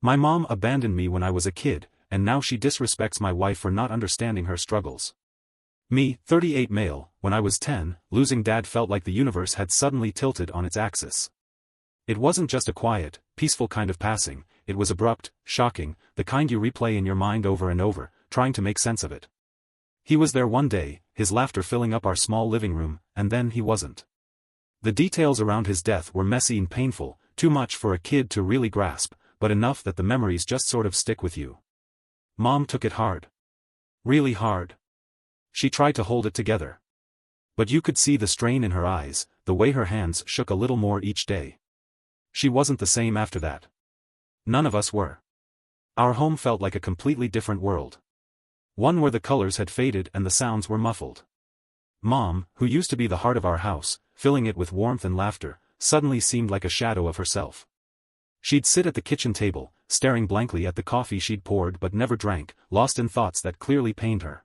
My mom abandoned me when I was a kid, and now she disrespects my wife for not understanding her struggles. Me, 38 male, when I was 10, losing dad felt like the universe had suddenly tilted on its axis. It wasn't just a quiet, peaceful kind of passing, it was abrupt, shocking, the kind you replay in your mind over and over, trying to make sense of it. He was there one day, his laughter filling up our small living room, and then he wasn't. The details around his death were messy and painful, too much for a kid to really grasp, but enough that the memories just sort of stick with you. Mom took it hard. Really hard. She tried to hold it together. But you could see the strain in her eyes, the way her hands shook a little more each day. She wasn't the same after that. None of us were. Our home felt like a completely different world. One where the colors had faded and the sounds were muffled. Mom, who used to be the heart of our house, filling it with warmth and laughter, suddenly seemed like a shadow of herself. She'd sit at the kitchen table, staring blankly at the coffee she'd poured but never drank, lost in thoughts that clearly pained her.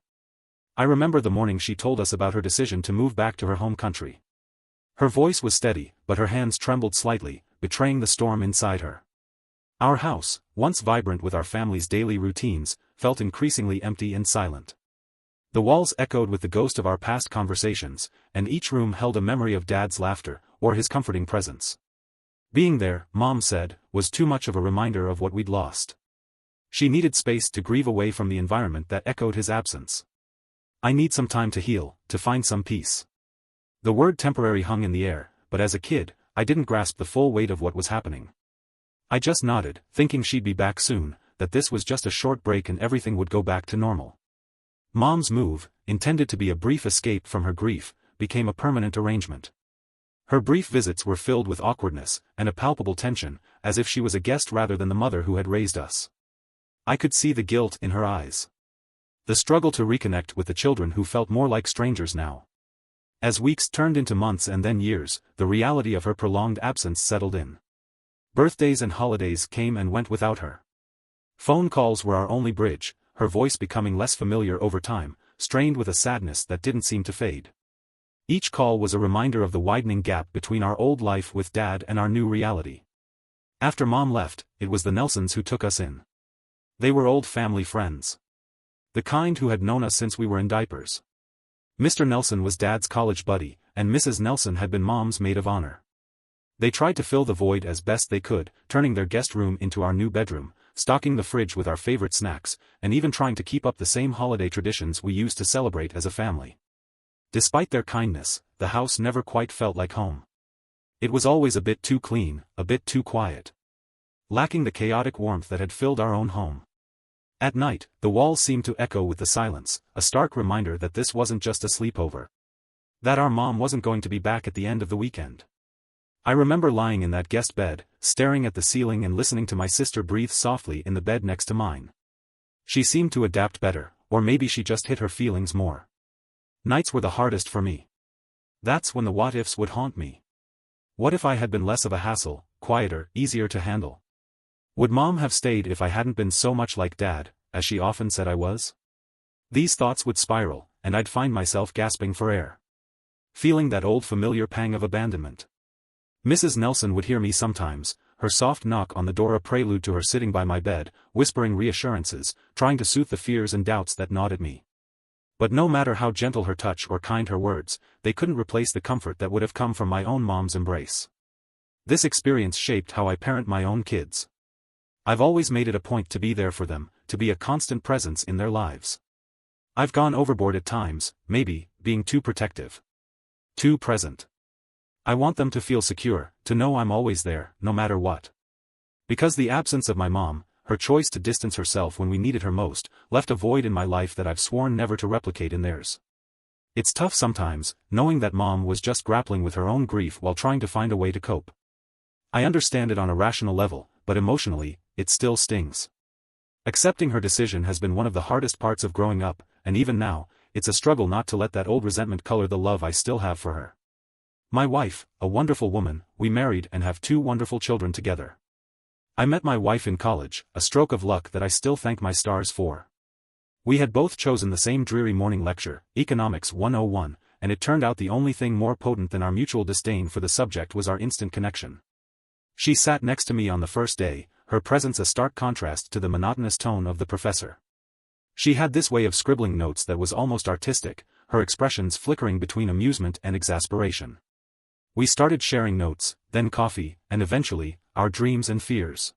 I remember the morning she told us about her decision to move back to her home country. Her voice was steady, but her hands trembled slightly, betraying the storm inside her. Our house, once vibrant with our family's daily routines, felt increasingly empty and silent. The walls echoed with the ghost of our past conversations, and each room held a memory of Dad's laughter, or his comforting presence. Being there, Mom said, was too much of a reminder of what we'd lost. She needed space to grieve away from the environment that echoed his absence. I need some time to heal, to find some peace. The word temporary hung in the air, but as a kid, I didn't grasp the full weight of what was happening. I just nodded, thinking she'd be back soon, that this was just a short break and everything would go back to normal. Mom's move, intended to be a brief escape from her grief, became a permanent arrangement. Her brief visits were filled with awkwardness, and a palpable tension, as if she was a guest rather than the mother who had raised us. I could see the guilt in her eyes. The struggle to reconnect with the children who felt more like strangers now. As weeks turned into months and then years, the reality of her prolonged absence settled in. Birthdays and holidays came and went without her. Phone calls were our only bridge, her voice becoming less familiar over time, strained with a sadness that didn't seem to fade. Each call was a reminder of the widening gap between our old life with Dad and our new reality. After Mom left, it was the Nelsons who took us in. They were old family friends. The kind who had known us since we were in diapers. Mr. Nelson was Dad's college buddy, and Mrs. Nelson had been Mom's maid of honor. They tried to fill the void as best they could, turning their guest room into our new bedroom, stocking the fridge with our favorite snacks, and even trying to keep up the same holiday traditions we used to celebrate as a family. Despite their kindness, the house never quite felt like home. It was always a bit too clean, a bit too quiet. Lacking the chaotic warmth that had filled our own home. At night, the walls seemed to echo with the silence, a stark reminder that this wasn't just a sleepover. That our mom wasn't going to be back at the end of the weekend. I remember lying in that guest bed, staring at the ceiling and listening to my sister breathe softly in the bed next to mine. She seemed to adapt better, or maybe she just hid her feelings more. Nights were the hardest for me. That's when the what-ifs would haunt me. What if I had been less of a hassle, quieter, easier to handle? Would Mom have stayed if I hadn't been so much like Dad, as she often said I was? These thoughts would spiral, and I'd find myself gasping for air. Feeling that old familiar pang of abandonment. Mrs. Nelson would hear me sometimes, her soft knock on the door a prelude to her sitting by my bed, whispering reassurances, trying to soothe the fears and doubts that gnawed at me. But no matter how gentle her touch or kind her words, they couldn't replace the comfort that would have come from my own mom's embrace. This experience shaped how I parent my own kids. I've always made it a point to be there for them, to be a constant presence in their lives. I've gone overboard at times, maybe, being too protective. Too present. I want them to feel secure, to know I'm always there, no matter what. Because the absence of my mom, her choice to distance herself when we needed her most, left a void in my life that I've sworn never to replicate in theirs. It's tough sometimes, knowing that Mom was just grappling with her own grief while trying to find a way to cope. I understand it on a rational level, but emotionally, it still stings. Accepting her decision has been one of the hardest parts of growing up, and even now, it's a struggle not to let that old resentment color the love I still have for her. My wife, a wonderful woman, we married and have 2 wonderful children together. I met my wife in college, a stroke of luck that I still thank my stars for. We had both chosen the same dreary morning lecture, Economics 101, and it turned out the only thing more potent than our mutual disdain for the subject was our instant connection. She sat next to me on the first day, her presence a stark contrast to the monotonous tone of the professor. She had this way of scribbling notes that was almost artistic, her expressions flickering between amusement and exasperation. We started sharing notes, then coffee, and eventually, our dreams and fears.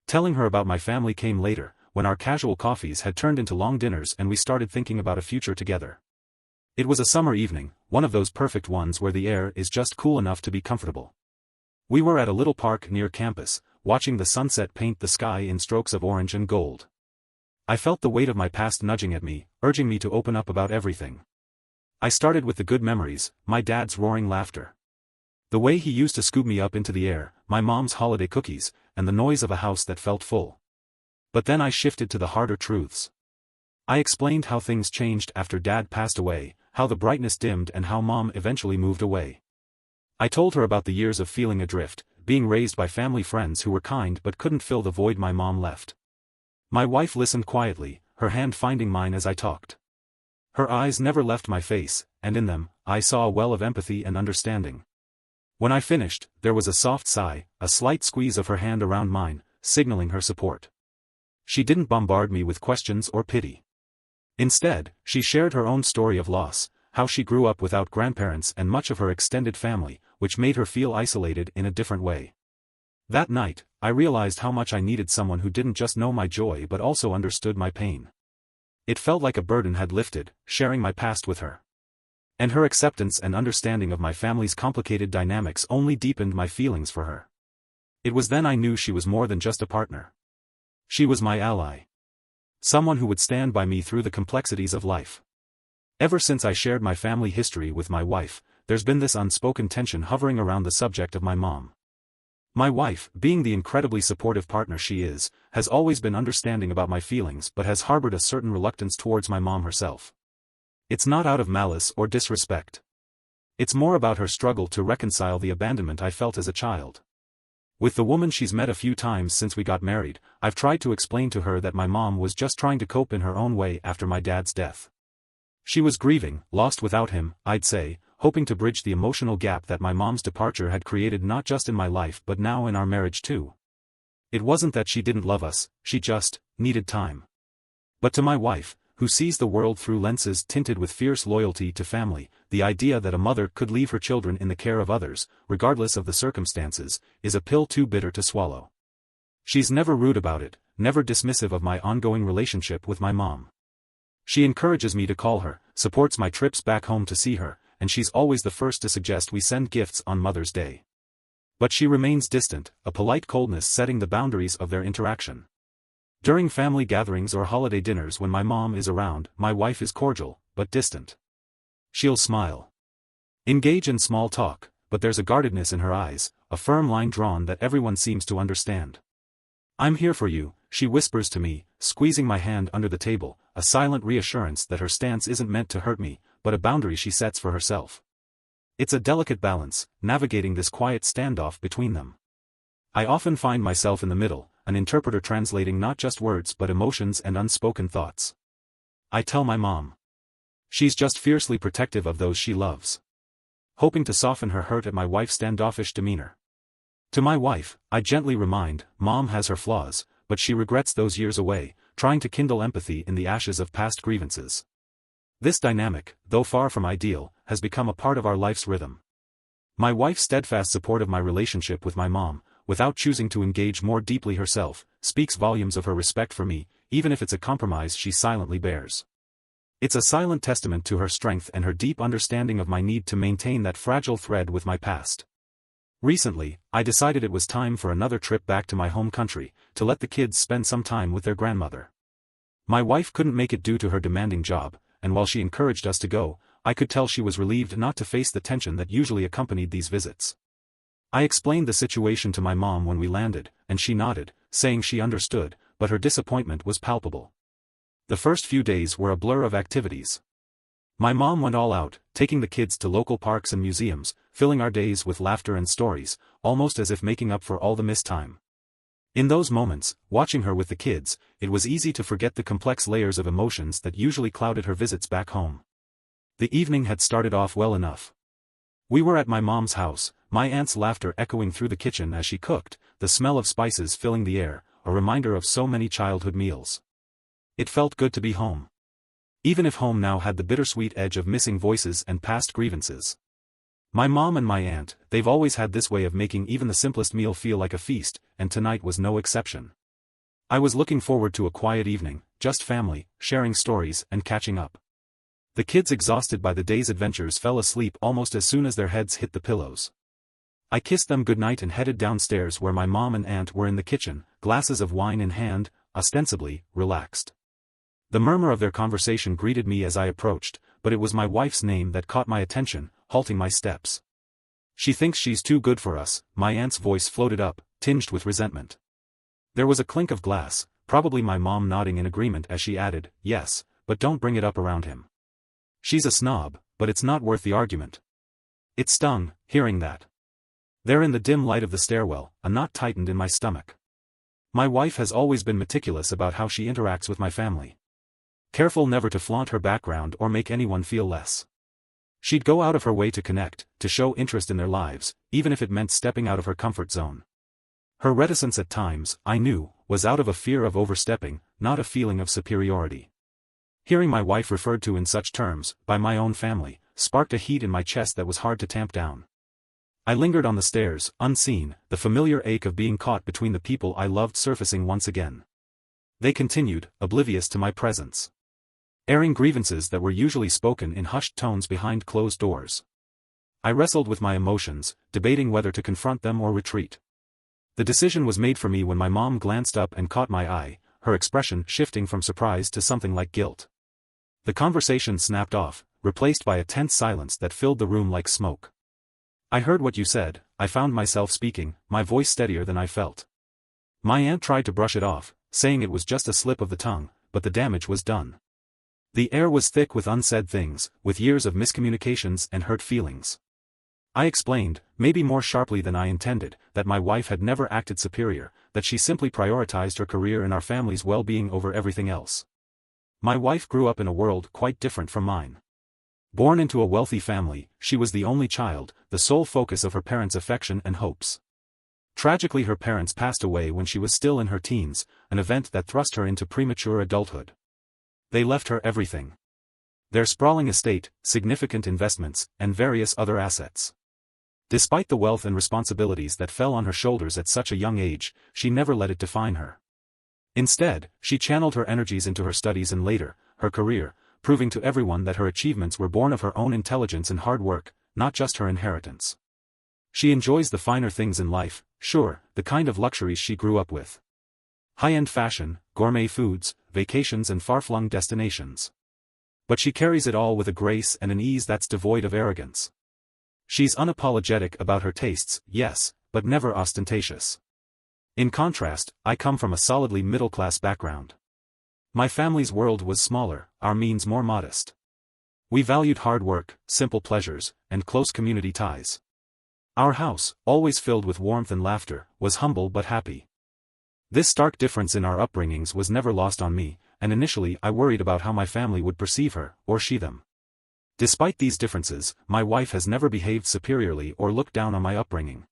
Telling her about my family came later, when our casual coffees had turned into long dinners and we started thinking about a future together. It was a summer evening, one of those perfect ones where the air is just cool enough to be comfortable. We were at a little park near campus, watching the sunset paint the sky in strokes of orange and gold. I felt the weight of my past nudging at me, urging me to open up about everything. I started with the good memories, my dad's roaring laughter. The way he used to scoop me up into the air, my mom's holiday cookies, and the noise of a house that felt full. But then I shifted to the harder truths. I explained how things changed after Dad passed away, how the brightness dimmed and how Mom eventually moved away. I told her about the years of feeling adrift, being raised by family friends who were kind but couldn't fill the void my mom left. My wife listened quietly, her hand finding mine as I talked. Her eyes never left my face, and in them, I saw a well of empathy and understanding. When I finished, there was a soft sigh, a slight squeeze of her hand around mine, signaling her support. She didn't bombard me with questions or pity. Instead, she shared her own story of loss, how she grew up without grandparents and much of her extended family, which made her feel isolated in a different way. That night, I realized how much I needed someone who didn't just know my joy but also understood my pain. It felt like a burden had lifted, sharing my past with her. And her acceptance and understanding of my family's complicated dynamics only deepened my feelings for her. It was then I knew she was more than just a partner. She was my ally. Someone who would stand by me through the complexities of life. Ever since I shared my family history with my wife, there's been this unspoken tension hovering around the subject of my mom. My wife, being the incredibly supportive partner she is, has always been understanding about my feelings but has harbored a certain reluctance towards my mom herself. It's not out of malice or disrespect. It's more about her struggle to reconcile the abandonment I felt as a child. With the woman she's met a few times since we got married, I've tried to explain to her that my mom was just trying to cope in her own way after my dad's death. She was grieving, lost without him, I'd say, hoping to bridge the emotional gap that my mom's departure had created not just in my life but now in our marriage too. It wasn't that she didn't love us, she just needed time. But to my wife, who sees the world through lenses tinted with fierce loyalty to family, the idea that a mother could leave her children in the care of others, regardless of the circumstances, is a pill too bitter to swallow. She's never rude about it, never dismissive of my ongoing relationship with my mom. She encourages me to call her, supports my trips back home to see her, and she's always the first to suggest we send gifts on Mother's Day. But she remains distant, a polite coldness setting the boundaries of their interaction. During family gatherings or holiday dinners when my mom is around, my wife is cordial, but distant. She'll smile. Engage in small talk, but there's a guardedness in her eyes, a firm line drawn that everyone seems to understand. I'm here for you, she whispers to me, squeezing my hand under the table, a silent reassurance that her stance isn't meant to hurt me, but a boundary she sets for herself. It's a delicate balance, navigating this quiet standoff between them. I often find myself in the middle, an interpreter translating not just words but emotions and unspoken thoughts. I tell my mom. She's just fiercely protective of those she loves. Hoping to soften her hurt at my wife's standoffish demeanor. To my wife, I gently remind, Mom has her flaws, but she regrets those years away, trying to kindle empathy in the ashes of past grievances. This dynamic, though far from ideal, has become a part of our life's rhythm. My wife's steadfast support of my relationship with my mom, without choosing to engage more deeply herself, speaks volumes of her respect for me, even if it's a compromise she silently bears. It's a silent testament to her strength and her deep understanding of my need to maintain that fragile thread with my past. Recently, I decided it was time for another trip back to my home country, to let the kids spend some time with their grandmother. My wife couldn't make it due to her demanding job, and while she encouraged us to go, I could tell she was relieved not to face the tension that usually accompanied these visits. I explained the situation to my mom when we landed, and she nodded, saying she understood, but her disappointment was palpable. The first few days were a blur of activities. My mom went all out, taking the kids to local parks and museums, filling our days with laughter and stories, almost as if making up for all the missed time. In those moments, watching her with the kids, it was easy to forget the complex layers of emotions that usually clouded her visits back home. The evening had started off well enough. We were at my mom's house, my aunt's laughter echoing through the kitchen as she cooked, the smell of spices filling the air, a reminder of so many childhood meals. It felt good to be home. Even if home now had the bittersweet edge of missing voices and past grievances. My mom and my aunt, they've always had this way of making even the simplest meal feel like a feast, and tonight was no exception. I was looking forward to a quiet evening, just family, sharing stories and catching up. The kids, exhausted by the day's adventures, fell asleep almost as soon as their heads hit the pillows. I kissed them goodnight and headed downstairs where my mom and aunt were in the kitchen, glasses of wine in hand, ostensibly relaxed. The murmur of their conversation greeted me as I approached, but it was my wife's name that caught my attention, halting my steps. "She thinks she's too good for us," my aunt's voice floated up, tinged with resentment. There was a clink of glass, probably my mom nodding in agreement as she added, "Yes, but don't bring it up around him. She's a snob, but it's not worth the argument." It stung, hearing that. There in the dim light of the stairwell, a knot tightened in my stomach. My wife has always been meticulous about how she interacts with my family. Careful never to flaunt her background or make anyone feel less. She'd go out of her way to connect, to show interest in their lives, even if it meant stepping out of her comfort zone. Her reticence at times, I knew, was out of a fear of overstepping, not a feeling of superiority. Hearing my wife referred to in such terms, by my own family, sparked a heat in my chest that was hard to tamp down. I lingered on the stairs, unseen, the familiar ache of being caught between the people I loved surfacing once again. They continued, oblivious to my presence. Airing grievances that were usually spoken in hushed tones behind closed doors. I wrestled with my emotions, debating whether to confront them or retreat. The decision was made for me when my mom glanced up and caught my eye, her expression shifting from surprise to something like guilt. The conversation snapped off, replaced by a tense silence that filled the room like smoke. "I heard what you said," I found myself speaking, my voice steadier than I felt. My aunt tried to brush it off, saying it was just a slip of the tongue, but the damage was done. The air was thick with unsaid things, with years of miscommunications and hurt feelings. I explained, maybe more sharply than I intended, that my wife had never acted superior, that she simply prioritized her career and our family's well-being over everything else. My wife grew up in a world quite different from mine. Born into a wealthy family, she was the only child, the sole focus of her parents' affection and hopes. Tragically, her parents passed away when she was still in her teens, an event that thrust her into premature adulthood. They left her everything. Their sprawling estate, significant investments, and various other assets. Despite the wealth and responsibilities that fell on her shoulders at such a young age, she never let it define her. Instead, she channeled her energies into her studies and later, her career, proving to everyone that her achievements were born of her own intelligence and hard work, not just her inheritance. She enjoys the finer things in life, sure, the kind of luxuries she grew up with. High-end fashion, gourmet foods, vacations and far-flung destinations. But she carries it all with a grace and an ease that's devoid of arrogance. She's unapologetic about her tastes, yes, but never ostentatious. In contrast, I come from a solidly middle-class background. My family's world was smaller, our means more modest. We valued hard work, simple pleasures, and close community ties. Our house, always filled with warmth and laughter, was humble but happy. This stark difference in our upbringings was never lost on me, and initially I worried about how my family would perceive her, or she them. Despite these differences, my wife has never behaved superiorly or looked down on my upbringing.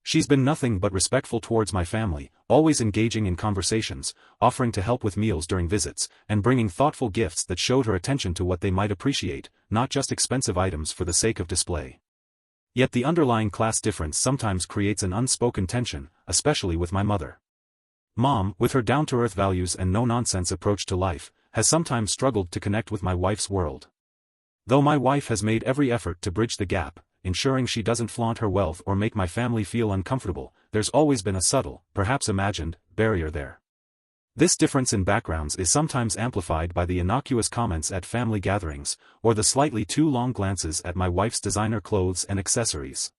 She's been nothing but respectful towards my family, always engaging in conversations, offering to help with meals during visits, and bringing thoughtful gifts that showed her attention to what they might appreciate, not just expensive items for the sake of display. Yet the underlying class difference sometimes creates an unspoken tension, especially with my mother. Mom, with her down-to-earth values and no-nonsense approach to life, has sometimes struggled to connect with my wife's world. Though my wife has made every effort to bridge the gap, ensuring she doesn't flaunt her wealth or make my family feel uncomfortable, there's always been a subtle, perhaps imagined, barrier there. This difference in backgrounds is sometimes amplified by the innocuous comments at family gatherings, or the slightly too long glances at my wife's designer clothes and accessories.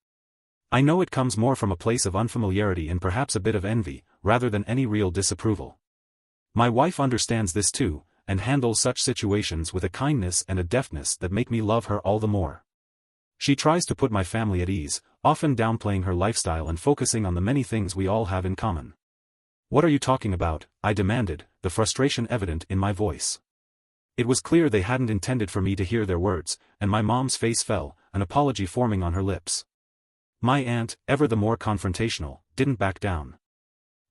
I know it comes more from a place of unfamiliarity and perhaps a bit of envy, rather than any real disapproval. My wife understands this too, and handles such situations with a kindness and a deftness that make me love her all the more. She tries to put my family at ease, often downplaying her lifestyle and focusing on the many things we all have in common. "What are you talking about?" I demanded, the frustration evident in my voice. It was clear they hadn't intended for me to hear their words, and my mom's face fell, an apology forming on her lips. My aunt, ever the more confrontational, didn't back down.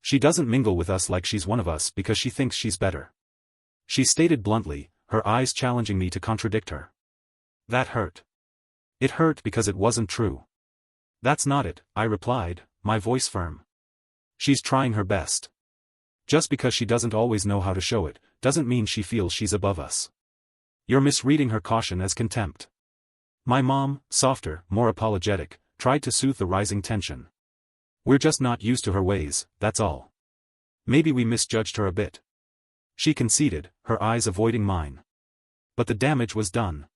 She doesn't mingle with us like she's one of us because she thinks she's better. She stated bluntly, her eyes challenging me to contradict her. That hurt. It hurt because it wasn't true. That's not it, I replied, my voice firm. She's trying her best. Just because she doesn't always know how to show it, doesn't mean she feels she's above us. You're misreading her caution as contempt. My mom, softer, more apologetic, tried to soothe the rising tension. We're just not used to her ways, that's all. Maybe we misjudged her a bit. She conceded, her eyes avoiding mine. But the damage was done.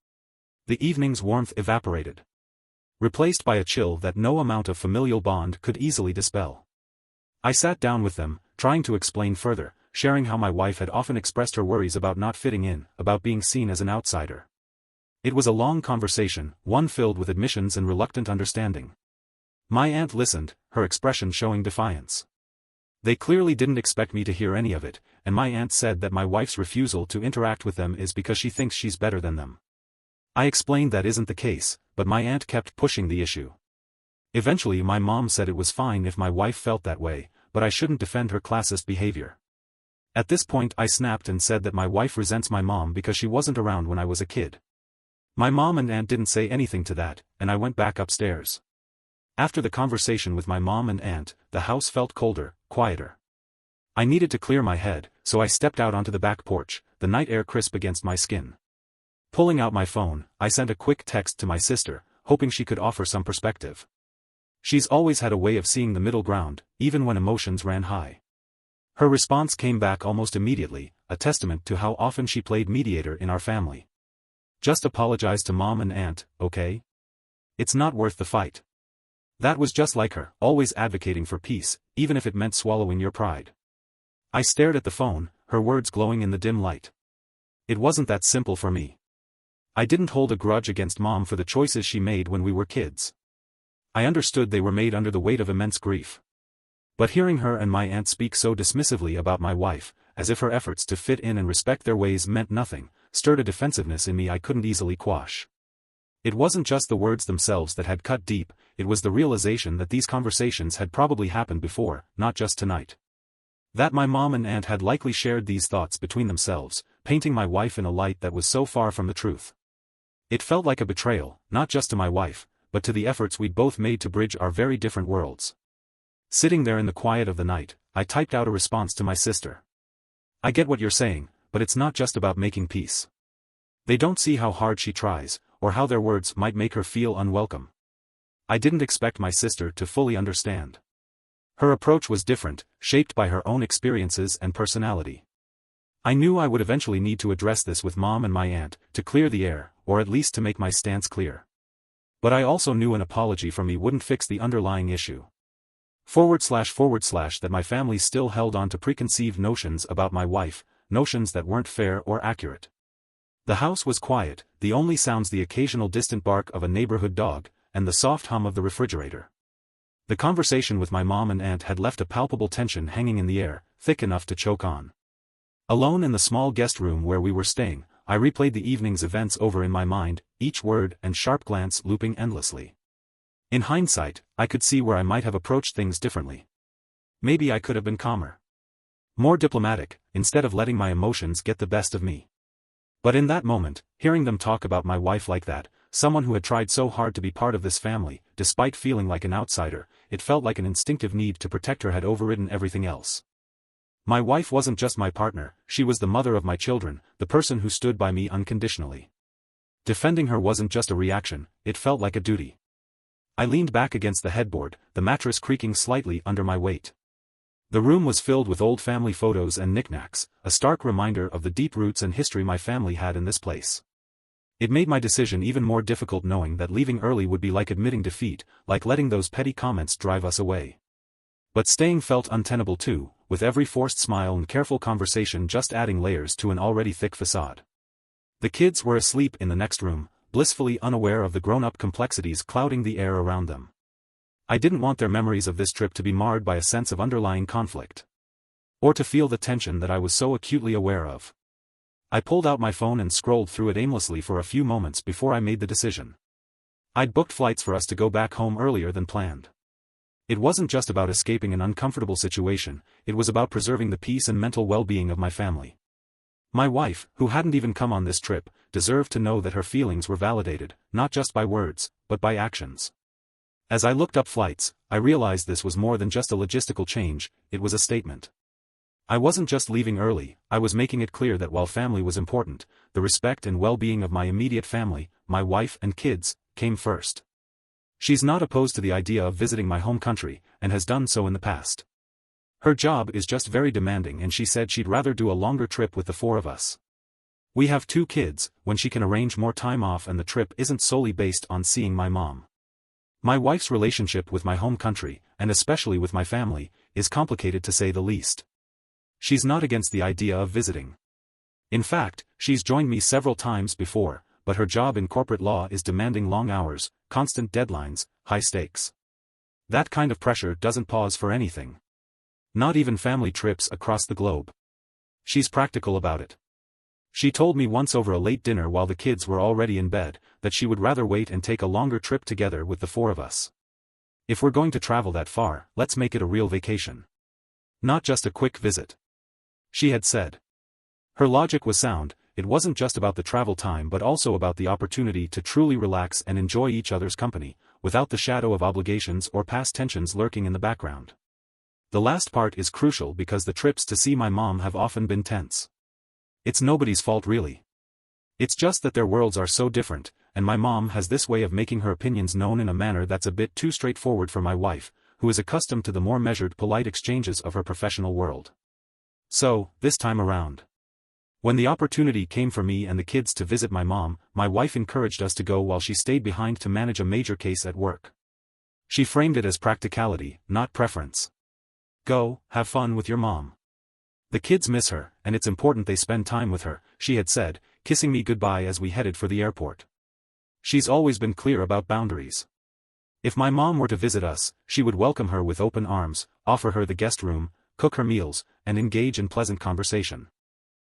The evening's warmth evaporated, replaced by a chill that no amount of familial bond could easily dispel. I sat down with them, trying to explain further, sharing how my wife had often expressed her worries about not fitting in, about being seen as an outsider. It was a long conversation, one filled with admissions and reluctant understanding. My aunt listened, her expression showing defiance. They clearly didn't expect me to hear any of it, and my aunt said that my wife's refusal to interact with them is because she thinks she's better than them. I explained that isn't the case, but my aunt kept pushing the issue. Eventually my mom said it was fine if my wife felt that way, but I shouldn't defend her classist behavior. At this point I snapped and said that my wife resents my mom because she wasn't around when I was a kid. My mom and aunt didn't say anything to that, and I went back upstairs. After the conversation with my mom and aunt, the house felt colder, quieter. I needed to clear my head, so I stepped out onto the back porch, the night air crisp against my skin. Pulling out my phone, I sent a quick text to my sister, hoping she could offer some perspective. She's always had a way of seeing the middle ground, even when emotions ran high. Her response came back almost immediately, a testament to how often she played mediator in our family. Just apologize to mom and aunt, okay? It's not worth the fight. That was just like her, always advocating for peace, even if it meant swallowing your pride. I stared at the phone, her words glowing in the dim light. It wasn't that simple for me. I didn't hold a grudge against mom for the choices she made when we were kids. I understood they were made under the weight of immense grief. But hearing her and my aunt speak so dismissively about my wife, as if her efforts to fit in and respect their ways meant nothing, stirred a defensiveness in me I couldn't easily quash. It wasn't just the words themselves that had cut deep, it was the realization that these conversations had probably happened before, not just tonight. That my mom and aunt had likely shared these thoughts between themselves, painting my wife in a light that was so far from the truth. It felt like a betrayal, not just to my wife, but to the efforts we'd both made to bridge our very different worlds. Sitting there in the quiet of the night, I typed out a response to my sister. I get what you're saying, but it's not just about making peace. They don't see how hard she tries, or how their words might make her feel unwelcome. I didn't expect my sister to fully understand. Her approach was different, shaped by her own experiences and personality. I knew I would eventually need to address this with mom and my aunt, to clear the air, or at least to make my stance clear. But I also knew an apology from me wouldn't fix the underlying issue. / that my family still held on to preconceived notions about my wife, notions that weren't fair or accurate. The house was quiet, the only sounds the occasional distant bark of a neighborhood dog, and the soft hum of the refrigerator. The conversation with my mom and aunt had left a palpable tension hanging in the air, thick enough to choke on. Alone in the small guest room where we were staying, I replayed the evening's events over in my mind, each word and sharp glance looping endlessly. In hindsight, I could see where I might have approached things differently. Maybe I could have been calmer, more diplomatic, instead of letting my emotions get the best of me. But in that moment, hearing them talk about my wife like that, someone who had tried so hard to be part of this family, despite feeling like an outsider, it felt like an instinctive need to protect her had overridden everything else. My wife wasn't just my partner, she was the mother of my children, the person who stood by me unconditionally. Defending her wasn't just a reaction, it felt like a duty. I leaned back against the headboard, the mattress creaking slightly under my weight. The room was filled with old family photos and knickknacks, a stark reminder of the deep roots and history my family had in this place. It made my decision even more difficult knowing that leaving early would be like admitting defeat, like letting those petty comments drive us away. But staying felt untenable too, with every forced smile and careful conversation just adding layers to an already thick facade. The kids were asleep in the next room, blissfully unaware of the grown-up complexities clouding the air around them. I didn't want their memories of this trip to be marred by a sense of underlying conflict, or to feel the tension that I was so acutely aware of. I pulled out my phone and scrolled through it aimlessly for a few moments before I made the decision. I'd booked flights for us to go back home earlier than planned. It wasn't just about escaping an uncomfortable situation, it was about preserving the peace and mental well-being of my family. My wife, who hadn't even come on this trip, deserved to know that her feelings were validated, not just by words, but by actions. As I looked up flights, I realized this was more than just a logistical change, it was a statement. I wasn't just leaving early, I was making it clear that while family was important, the respect and well-being of my immediate family, my wife and kids, came first. She's not opposed to the idea of visiting my home country, and has done so in the past. Her job is just very demanding and she said she'd rather do a longer trip with the four of us. We have 2 kids, when she can arrange more time off and the trip isn't solely based on seeing my mom. My wife's relationship with my home country, and especially with my family, is complicated to say the least. She's not against the idea of visiting. In fact, she's joined me several times before, but her job in corporate law is demanding long hours, constant deadlines, high stakes. That kind of pressure doesn't pause for anything. Not even family trips across the globe. She's practical about it. She told me once over a late dinner while the kids were already in bed, that she would rather wait and take a longer trip together with the 4 of us. If we're going to travel that far, let's make it a real vacation. Not just a quick visit. She had said. Her logic was sound, it wasn't just about the travel time but also about the opportunity to truly relax and enjoy each other's company, without the shadow of obligations or past tensions lurking in the background. The last part is crucial because the trips to see my mom have often been tense. It's nobody's fault really. It's just that their worlds are so different, and my mom has this way of making her opinions known in a manner that's a bit too straightforward for my wife, who is accustomed to the more measured polite exchanges of her professional world. So, this time around. When the opportunity came for me and the kids to visit my mom, my wife encouraged us to go while she stayed behind to manage a major case at work. She framed it as practicality, not preference. Go, have fun with your mom. The kids miss her, and it's important they spend time with her, she had said, kissing me goodbye as we headed for the airport. She's always been clear about boundaries. If my mom were to visit us, she would welcome her with open arms, offer her the guest room, cook her meals, and engage in pleasant conversation.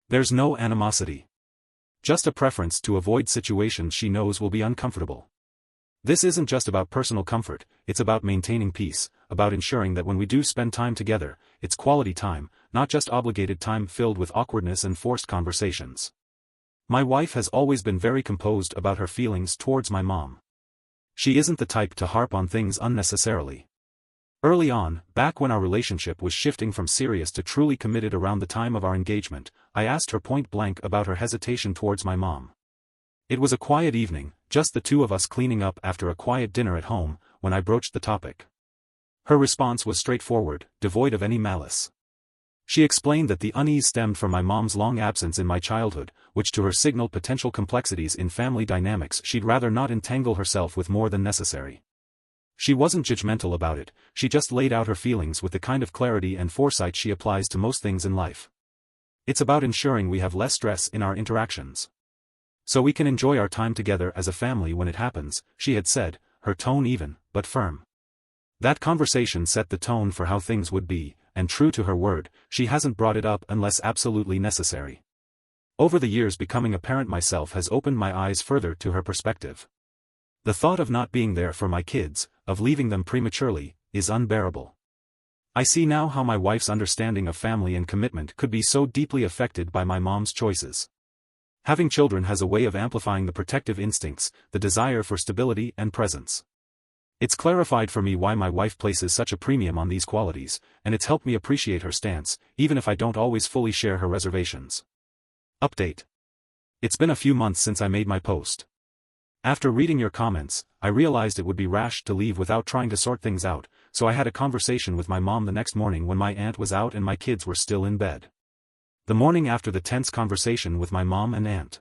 There's no animosity. Just a preference to avoid situations she knows will be uncomfortable. This isn't just about personal comfort, it's about maintaining peace, about ensuring that when we do spend time together, it's quality time, not just obligated time filled with awkwardness and forced conversations. My wife has always been very composed about her feelings towards my mom. She isn't the type to harp on things unnecessarily. Early on, back when our relationship was shifting from serious to truly committed around the time of our engagement, I asked her point blank about her hesitation towards my mom. It was a quiet evening, just the 2 of us cleaning up after a quiet dinner at home, when I broached the topic. Her response was straightforward, devoid of any malice. She explained that the unease stemmed from my mom's long absence in my childhood, which to her signaled potential complexities in family dynamics she'd rather not entangle herself with more than necessary. She wasn't judgmental about it, she just laid out her feelings with the kind of clarity and foresight she applies to most things in life. It's about ensuring we have less stress in our interactions. So we can enjoy our time together as a family when it happens, she had said, her tone even, but firm. That conversation set the tone for how things would be, and true to her word, she hasn't brought it up unless absolutely necessary. Over the years becoming a parent myself has opened my eyes further to her perspective. The thought of not being there for my kids, of leaving them prematurely, is unbearable. I see now how my wife's understanding of family and commitment could be so deeply affected by my mom's choices. Having children has a way of amplifying the protective instincts, the desire for stability and presence. It's clarified for me why my wife places such a premium on these qualities, and it's helped me appreciate her stance, even if I don't always fully share her reservations. Update. It's been a few months since I made my post. After reading your comments, I realized it would be rash to leave without trying to sort things out, so I had a conversation with my mom the next morning when my aunt was out and my kids were still in bed. The morning after the tense conversation with my mom and aunt,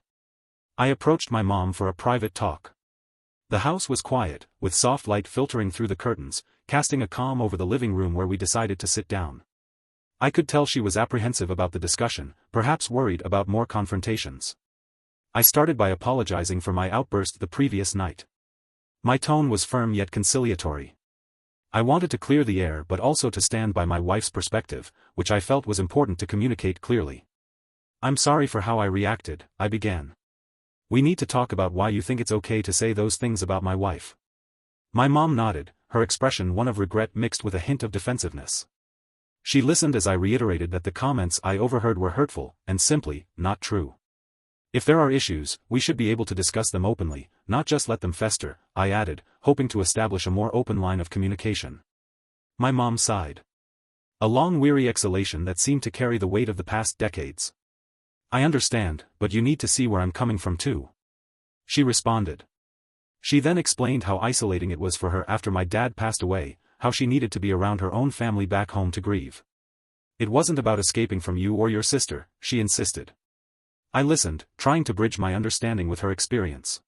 I approached my mom for a private talk. The house was quiet, with soft light filtering through the curtains, casting a calm over the living room where we decided to sit down. I could tell she was apprehensive about the discussion, perhaps worried about more confrontations. I started by apologizing for my outburst the previous night. My tone was firm yet conciliatory. I wanted to clear the air but also to stand by my wife's perspective, which I felt was important to communicate clearly. I'm sorry for how I reacted, I began. We need to talk about why you think it's okay to say those things about my wife. My mom nodded, her expression one of regret mixed with a hint of defensiveness. She listened as I reiterated that the comments I overheard were hurtful, and simply, not true. If there are issues, we should be able to discuss them openly, not just let them fester, I added, hoping to establish a more open line of communication. My mom sighed. A long weary exhalation that seemed to carry the weight of the past decades. I understand, but you need to see where I'm coming from too. She responded. She then explained how isolating it was for her after my dad passed away, how she needed to be around her own family back home to grieve. It wasn't about escaping from you or your sister, she insisted. I listened, trying to bridge my understanding with her experience.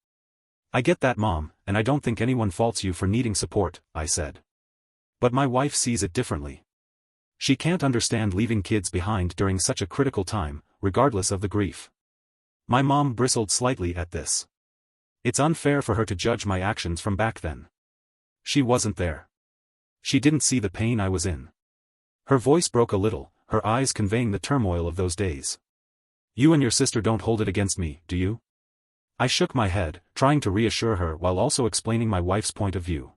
I get that, Mom, and I don't think anyone faults you for needing support, I said. But my wife sees it differently. She can't understand leaving kids behind during such a critical time, regardless of the grief. My mom bristled slightly at this. It's unfair for her to judge my actions from back then. She wasn't there. She didn't see the pain I was in. Her voice broke a little, her eyes conveying the turmoil of those days. You and your sister don't hold it against me, do you? I shook my head, trying to reassure her while also explaining my wife's point of view.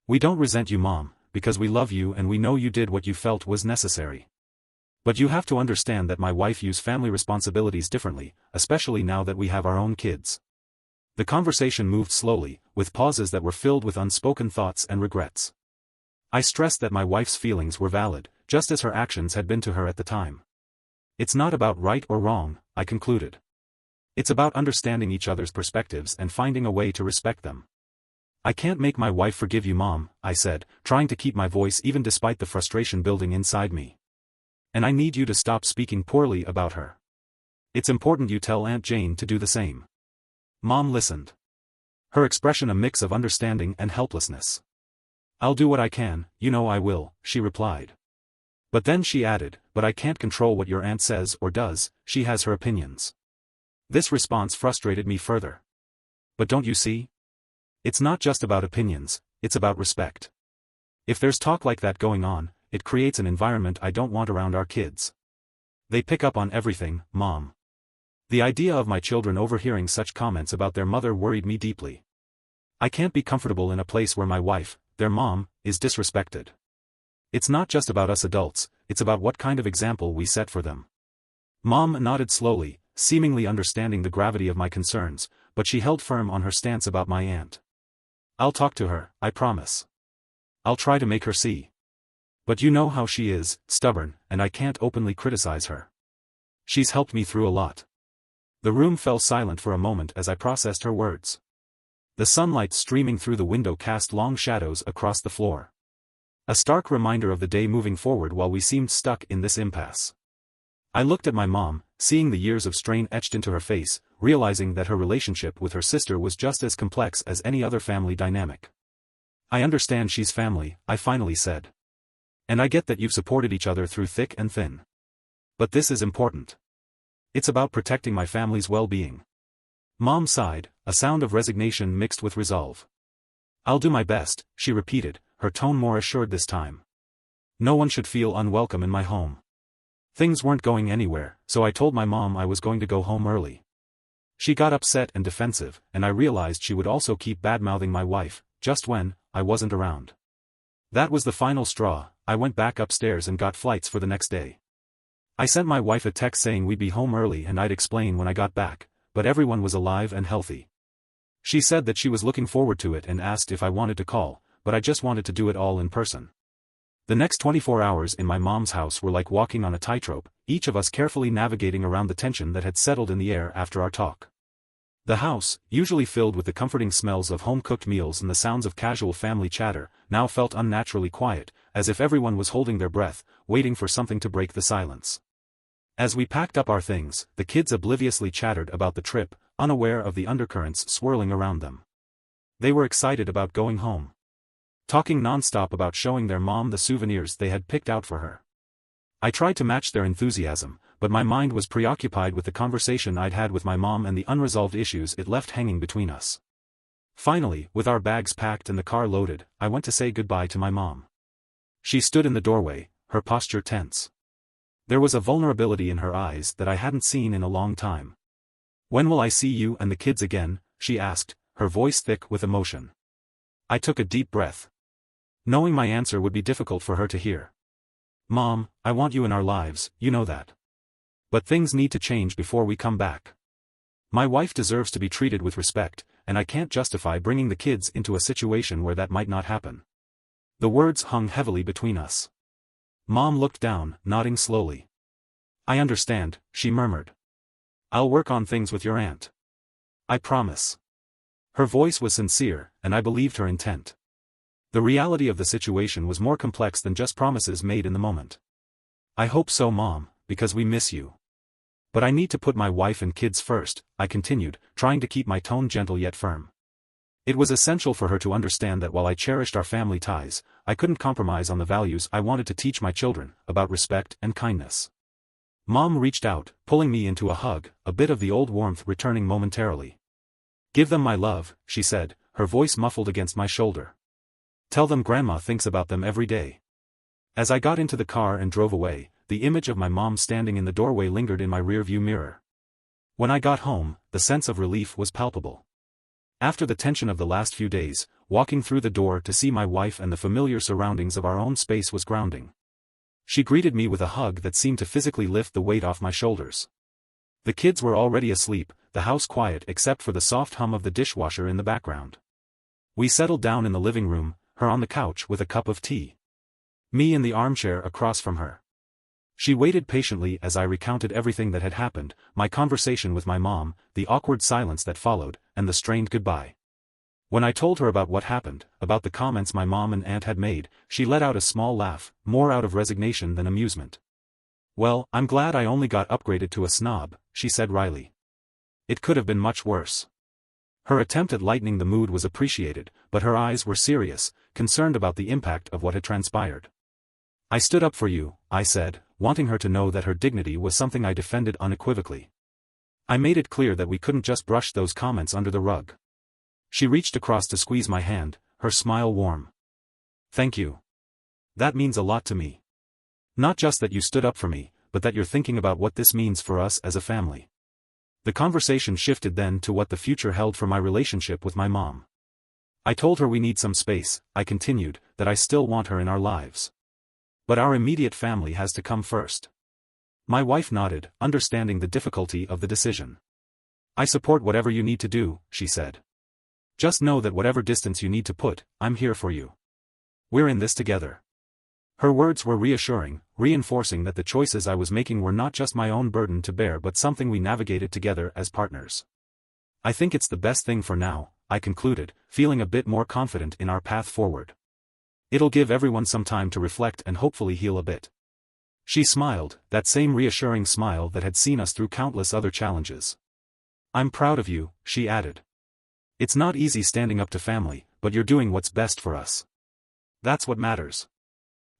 We don't resent you, Mom, because we love you and we know you did what you felt was necessary. But you have to understand that my wife views family responsibilities differently, especially now that we have our own kids. The conversation moved slowly, with pauses that were filled with unspoken thoughts and regrets. I stressed that my wife's feelings were valid, just as her actions had been to her at the time. It's not about right or wrong, I concluded. It's about understanding each other's perspectives and finding a way to respect them. I can't make my wife forgive you, Mom, I said, trying to keep my voice even despite the frustration building inside me. And I need you to stop speaking poorly about her. It's important you tell Aunt Jane to do the same. Mom listened. Her expression a mix of understanding and helplessness. I'll do what I can, you know I will, she replied. But then she added, but I can't control what your aunt says or does, she has her opinions. This response frustrated me further. But don't you see? It's not just about opinions, it's about respect. If there's talk like that going on, it creates an environment I don't want around our kids. They pick up on everything, Mom. The idea of my children overhearing such comments about their mother worried me deeply. I can't be comfortable in a place where my wife, their mom, is disrespected. It's not just about us adults, it's about what kind of example we set for them. Mom nodded slowly, seemingly understanding the gravity of my concerns, but she held firm on her stance about my aunt. I'll talk to her, I promise. I'll try to make her see. But you know how she is, stubborn, and I can't openly criticize her. She's helped me through a lot. The room fell silent for a moment as I processed her words. The sunlight streaming through the window cast long shadows across the floor. A stark reminder of the day moving forward while we seemed stuck in this impasse. I looked at my mom, seeing the years of strain etched into her face, realizing that her relationship with her sister was just as complex as any other family dynamic. I understand she's family, I finally said. And I get that you've supported each other through thick and thin. But this is important. It's about protecting my family's well-being. Mom sighed, a sound of resignation mixed with resolve. I'll do my best, she repeated, her tone more assured this time. No one should feel unwelcome in my home. Things weren't going anywhere, so I told my mom I was going to go home early. She got upset and defensive, and I realized she would also keep bad-mouthing my wife, just when I wasn't around. That was the final straw. I went back upstairs and got flights for the next day. I sent my wife a text saying we'd be home early and I'd explain when I got back, but everyone was alive and healthy. She said that she was looking forward to it and asked if I wanted to call, but I just wanted to do it all in person. The next 24 hours in my mom's house were like walking on a tightrope, each of us carefully navigating around the tension that had settled in the air after our talk. The house, usually filled with the comforting smells of home-cooked meals and the sounds of casual family chatter, now felt unnaturally quiet, as if everyone was holding their breath, waiting for something to break the silence. As we packed up our things, the kids obliviously chattered about the trip, unaware of the undercurrents swirling around them. They were excited about going home. Talking nonstop about showing their mom the souvenirs they had picked out for her. I tried to match their enthusiasm, but my mind was preoccupied with the conversation I'd had with my mom and the unresolved issues it left hanging between us. Finally, with our bags packed and the car loaded, I went to say goodbye to my mom. She stood in the doorway, her posture tense. There was a vulnerability in her eyes that I hadn't seen in a long time. When will I see you and the kids again? She asked, her voice thick with emotion. I took a deep breath, knowing my answer would be difficult for her to hear. Mom, I want you in our lives, you know that. But things need to change before we come back. My wife deserves to be treated with respect, and I can't justify bringing the kids into a situation where that might not happen. The words hung heavily between us. Mom looked down, nodding slowly. I understand, she murmured. I'll work on things with your aunt. I promise. Her voice was sincere, and I believed her intent. The reality of the situation was more complex than just promises made in the moment. I hope so, Mom, because we miss you. But I need to put my wife and kids first, I continued, trying to keep my tone gentle yet firm. It was essential for her to understand that while I cherished our family ties, I couldn't compromise on the values I wanted to teach my children, about respect and kindness. Mom reached out, pulling me into a hug, a bit of the old warmth returning momentarily. Give them my love, she said, her voice muffled against my shoulder. Tell them Grandma thinks about them every day. As I got into the car and drove away, the image of my mom standing in the doorway lingered in my rearview mirror. When I got home, the sense of relief was palpable. After the tension of the last few days, walking through the door to see my wife and the familiar surroundings of our own space was grounding. She greeted me with a hug that seemed to physically lift the weight off my shoulders. The kids were already asleep, the house quiet except for the soft hum of the dishwasher in the background. We settled down in the living room, her on the couch with a cup of tea. Me in the armchair across from her. She waited patiently as I recounted everything that had happened, my conversation with my mom, the awkward silence that followed, and the strained goodbye. When I told her about what happened, about the comments my mom and aunt had made, she let out a small laugh, more out of resignation than amusement. Well, I'm glad I only got upgraded to a snob, she said wryly. It could have been much worse. Her attempt at lightening the mood was appreciated, but her eyes were serious, concerned about the impact of what had transpired. I stood up for you, I said, wanting her to know that her dignity was something I defended unequivocally. I made it clear that we couldn't just brush those comments under the rug. She reached across to squeeze my hand, her smile warm. Thank you. That means a lot to me. Not just that you stood up for me, but that you're thinking about what this means for us as a family. The conversation shifted then to what the future held for my relationship with my mom. I told her we need some space, I continued, that I still want her in our lives. But our immediate family has to come first. My wife nodded, understanding the difficulty of the decision. I support whatever you need to do, she said. Just know that whatever distance you need to put, I'm here for you. We're in this together. Her words were reassuring, reinforcing that the choices I was making were not just my own burden to bear but something we navigated together as partners. I think it's the best thing for now, I concluded, feeling a bit more confident in our path forward. It'll give everyone some time to reflect and hopefully heal a bit. She smiled, that same reassuring smile that had seen us through countless other challenges. I'm proud of you, she added. It's not easy standing up to family, but you're doing what's best for us. That's what matters.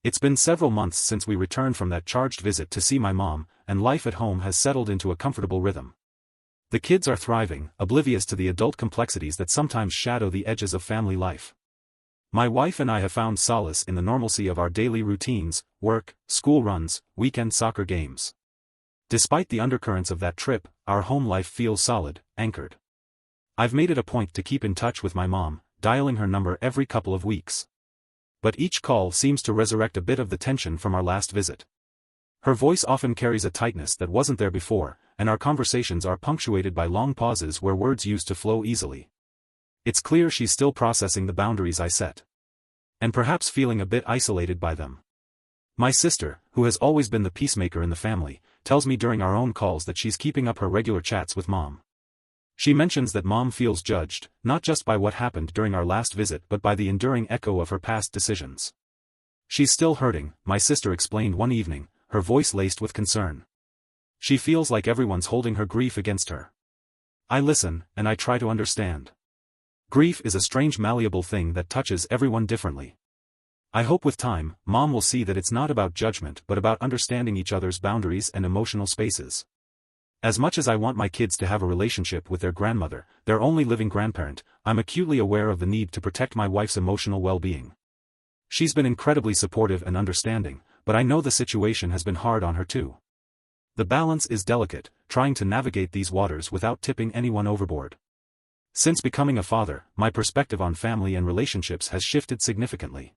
It's been several months since we returned from that charged visit to see my mom, and life at home has settled into a comfortable rhythm. The kids are thriving, oblivious to the adult complexities that sometimes shadow the edges of family life. My wife and I have found solace in the normalcy of our daily routines, work, school runs, weekend soccer games. Despite the undercurrents of that trip, our home life feels solid, anchored. I've made it a point to keep in touch with my mom, dialing her number every couple of weeks. But each call seems to resurrect a bit of the tension from our last visit. Her voice often carries a tightness that wasn't there before, and our conversations are punctuated by long pauses where words used to flow easily. It's clear she's still processing the boundaries I set. And perhaps feeling a bit isolated by them. My sister, who has always been the peacemaker in the family, tells me during our own calls that she's keeping up her regular chats with Mom. She mentions that Mom feels judged, not just by what happened during our last visit but by the enduring echo of her past decisions. She's still hurting, my sister explained one evening, her voice laced with concern. She feels like everyone's holding her grief against her. I listen, and I try to understand. Grief is a strange malleable thing that touches everyone differently. I hope with time, Mom will see that it's not about judgment but about understanding each other's boundaries and emotional spaces. As much as I want my kids to have a relationship with their grandmother, their only living grandparent, I'm acutely aware of the need to protect my wife's emotional well-being. She's been incredibly supportive and understanding, but I know the situation has been hard on her too. The balance is delicate, trying to navigate these waters without tipping anyone overboard. Since becoming a father, my perspective on family and relationships has shifted significantly.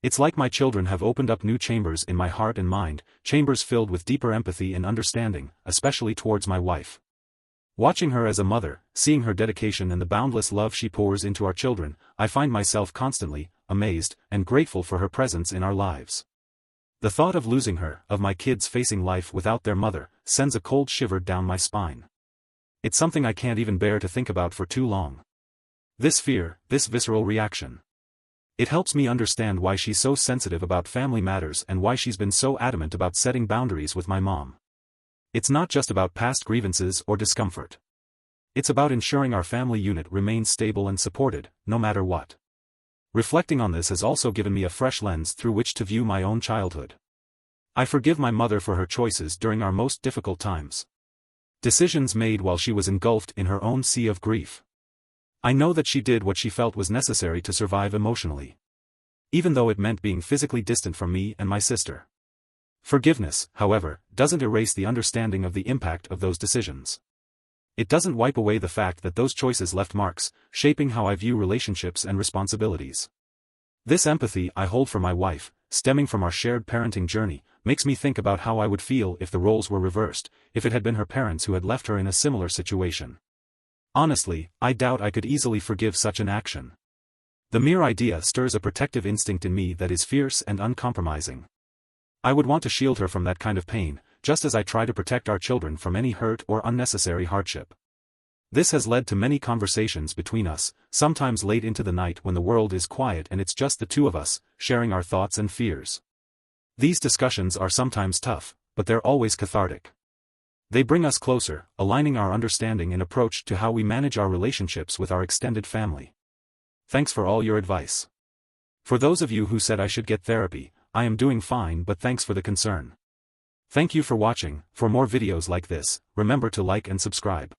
It's like my children have opened up new chambers in my heart and mind, chambers filled with deeper empathy and understanding, especially towards my wife. Watching her as a mother, seeing her dedication and the boundless love she pours into our children, I find myself constantly amazed and grateful for her presence in our lives. The thought of losing her, of my kids facing life without their mother, sends a cold shiver down my spine. It's something I can't even bear to think about for too long. This fear, this visceral reaction. It helps me understand why she's so sensitive about family matters and why she's been so adamant about setting boundaries with my mom. It's not just about past grievances or discomfort. It's about ensuring our family unit remains stable and supported, no matter what. Reflecting on this has also given me a fresh lens through which to view my own childhood. I forgive my mother for her choices during our most difficult times. Decisions made while she was engulfed in her own sea of grief. I know that she did what she felt was necessary to survive emotionally. Even though it meant being physically distant from me and my sister. Forgiveness, however, doesn't erase the understanding of the impact of those decisions. It doesn't wipe away the fact that those choices left marks, shaping how I view relationships and responsibilities. This empathy I hold for my wife, stemming from our shared parenting journey, makes me think about how I would feel if the roles were reversed, if it had been her parents who had left her in a similar situation. Honestly, I doubt I could easily forgive such an action. The mere idea stirs a protective instinct in me that is fierce and uncompromising. I would want to shield her from that kind of pain, just as I try to protect our children from any hurt or unnecessary hardship. This has led to many conversations between us, sometimes late into the night when the world is quiet and it's just the two of us, sharing our thoughts and fears. These discussions are sometimes tough, but they're always cathartic. They bring us closer, aligning our understanding and approach to how we manage our relationships with our extended family. Thanks for all your advice. For those of you who said I should get therapy, I am doing fine, but thanks for the concern. Thank you for watching. For more videos like this, remember to like and subscribe.